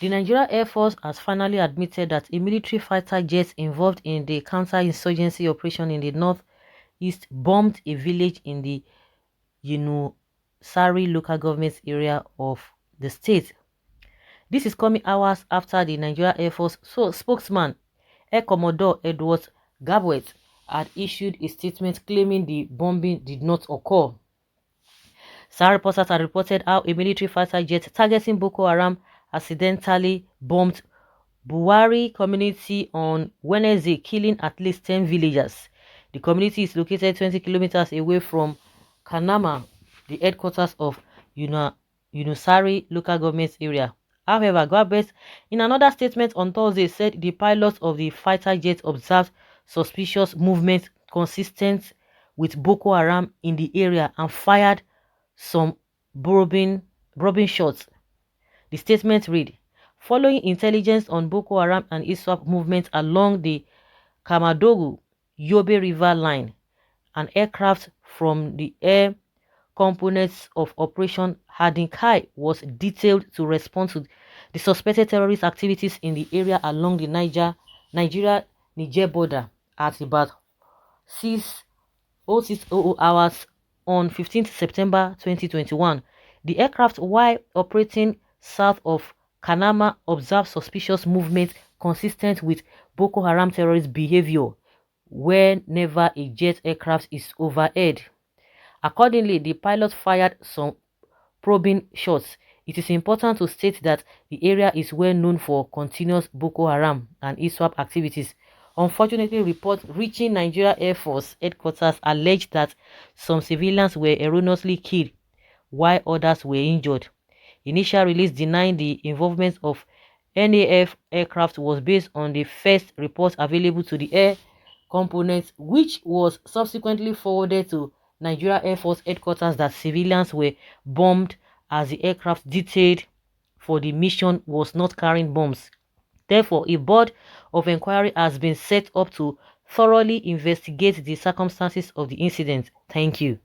The Nigeria Air Force has finally admitted that a military fighter jet involved in the counter-insurgency operation in the northeast bombed a village in the Yunusari local government area of the state. This is coming hours after the Nigeria Air Force spokesman, Air Commodore Edward Gabwet, had issued a statement claiming the bombing did not occur. Some reporters had reported how a military fighter jet targeting Boko Haram accidentally bombed Buwari community on Wednesday, killing at least 10 villagers. The community is located 20 kilometers away from Kanama, the headquarters of Yunusari local government area. However, Gabet, in another statement on Thursday, said the pilots of the fighter jet observed suspicious movements consistent with Boko Haram in the area and fired some probing shots. The statement read, following intelligence on Boko Haram and ISWAP movements along the Kamadogu-Yobe River line, an aircraft from the Air Components of Operation Hadinkai was detailed to respond to the suspected terrorist activities in the area along the Nigeria-Niger border at about 06:00 hours on 15th September 2021. The aircraft, while operating south of Kanama, observed suspicious movements consistent with Boko Haram terrorist behavior whenever a jet aircraft is overhead. Accordingly, the pilot fired some probing shots. It is important to state that the area is well known for continuous Boko Haram and ISWAP activities. Unfortunately, reports reaching Nigeria Air Force headquarters alleged that some civilians were erroneously killed while others were injured. Initial release denying the involvement of NAF aircraft was based on the first report available to the Air Components, which was subsequently forwarded to Nigeria Air Force headquarters that civilians were bombed as the aircraft detailed for the mission was not carrying bombs. Therefore, a board of inquiry has been set up to thoroughly investigate the circumstances of the incident. Thank you.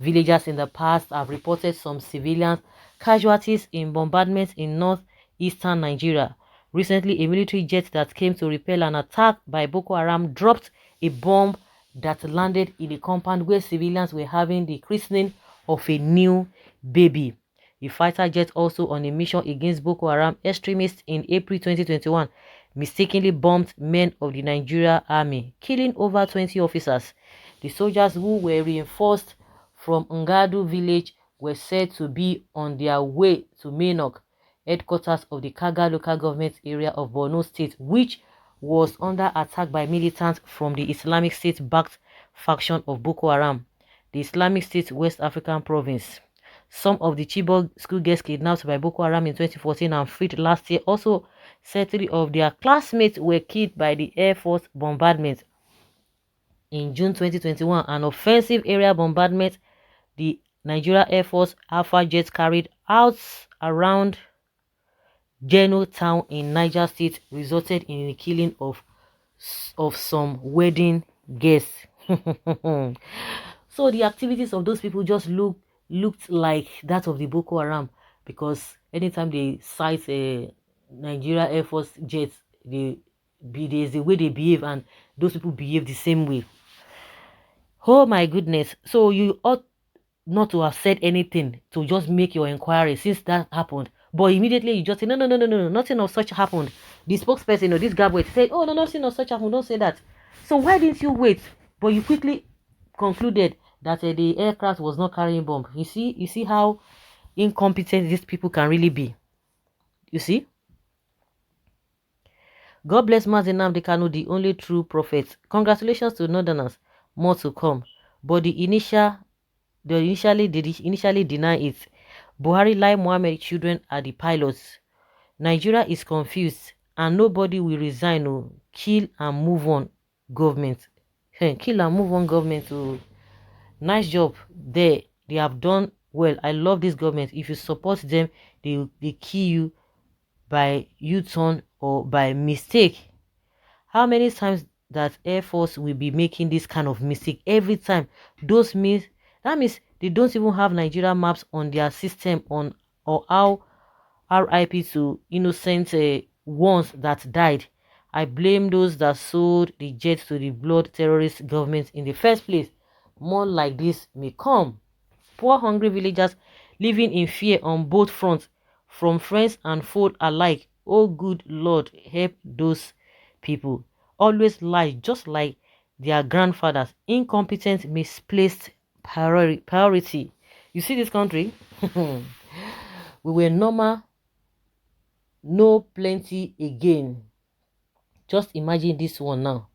Villagers in the past have reported some civilian casualties in bombardments in northeastern Nigeria. Recently, a military jet that came to repel an attack by Boko Haram dropped a bomb that landed in a compound where civilians were having the christening of a new baby. The fighter jet, also on a mission against Boko Haram extremists in April 2021, mistakenly bombed men of the Nigeria Army, killing over 20 officers. The soldiers, who were reinforced from Ngadu village, were said to be on their way to Mainok, headquarters of the Kaga local government area of Borno State, which was under attack by militants from the Islamic State-backed faction of Boko Haram, the Islamic State West African province. Some of the Chibok schoolgirls kidnapped by Boko Haram in 2014 and freed last year also said 3 of their classmates were killed by the Air Force bombardment. In June 2021, an offensive area bombardment the Nigeria Air Force Alpha jets carried out around Geno town in Niger State resulted in the killing of some wedding guests. So the activities of those people just looked like that of the Boko Haram, because anytime they sight a Nigeria Air Force jets, there's the way they behave, and those people behave the same way. Oh my goodness. So you ought not to have said anything to just make your inquiry since that happened. But immediately you just say, no, nothing of such happened. The spokesperson, this guy said, oh, no, nothing of such happened. Don't say that. So why didn't you wait? But you quickly concluded that the aircraft was not carrying bomb. You see how incompetent these people can really be. You see? God bless Mß1NԴ, the only true prophet. Congratulations to Northerners. More to come. But they initially deny it. Buhari, Lai Mohammed children are the pilots. Nigeria is confused and nobody will resign or kill and move on government. Kill and move on government. Oh. Nice job there. They have done well. I love this government. If you support them, they kill you by U-turn or by mistake. How many times that Air Force will be making this kind of mistake every time? That means they don't even have Nigeria maps on their system or how RIP to innocent ones that died. I blame those that sold the jet to the blood terrorist government in the first place. More like this may come. Poor hungry villagers living in fear on both fronts, from friends and foe alike. Oh good Lord, help those people. Always lie just like their grandfathers. Incompetent, misplaced priority. You see this country? We were normal, no plenty again. Just imagine this one now.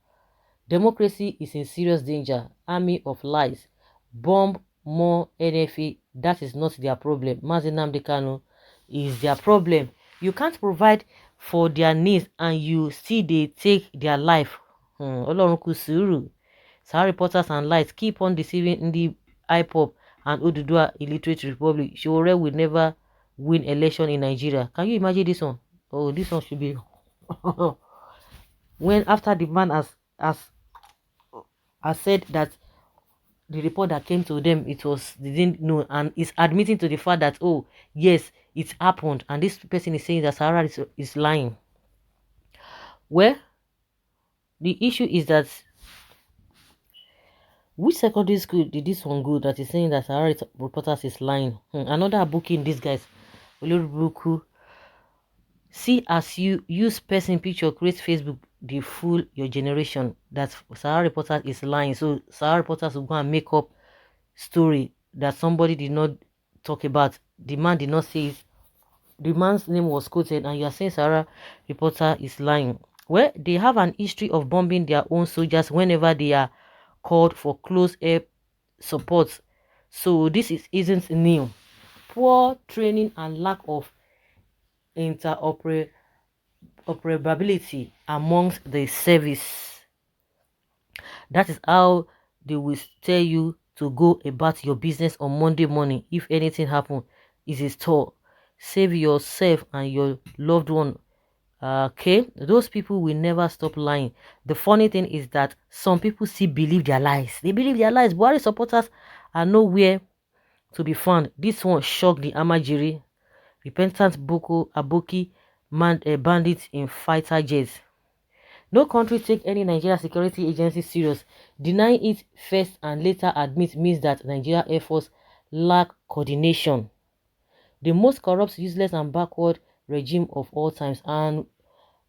Democracy is in serious danger. Army of lies. Bomb more NFA. That is not their problem. Mß1NԴ is their problem. You can't provide for their needs and you see they take their life. Ọlọ́run kú sùúrù. Sahara reporters and lies keep on deceiving in the IPOB and Oduduwa Illiterate Republic. Ķ′ɁɁ will never win election in Nigeria. Can you imagine this one? Oh, this one should be when after the man has said that the report that came to them, they didn't know, and is admitting to the fact that, oh yes, it happened, and this person is saying that Sahara is lying. Well, the issue is that which secondary school did this one go that is saying that Sahara reporters is lying? Another booking, these guys. See, as you use person picture create Facebook, they fool your generation that Sahara reporter is lying. So Sahara reporters will go and make up story that somebody did not talk about. The man did not say it. The man's name was quoted, and you are saying Sahara reporter is lying. Well, they have an history of bombing their own soldiers whenever they are called for close air support. So this isn't new. Poor training and lack of interoperability amongst the service. That is how they will tell you to go about your business on Monday morning. If anything happens, is a store. Save yourself and your loved one. Okay, those people will never stop lying. The funny thing is that some people still believe their lies. They believe their lies. Buhari supporters are nowhere to be found. This one shocked the Amajiri. Repentant Boko Aboki bandits in fighter jets. No country take any Nigeria security agency serious. Denying it first and later admit means that Nigeria Air Force lack coordination. The most corrupt, useless and backward regime of all times. And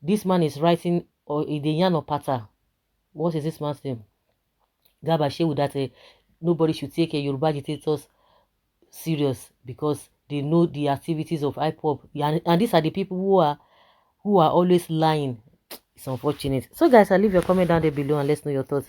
this man is writing Ideyano Pata. What is this man's name? Gabashe that nobody should take Yoruba dictators serious because they know the activities of IPOB, and these are the people who are always lying. It's unfortunate. So guys, I'll leave your comment down there below and let's know your thoughts.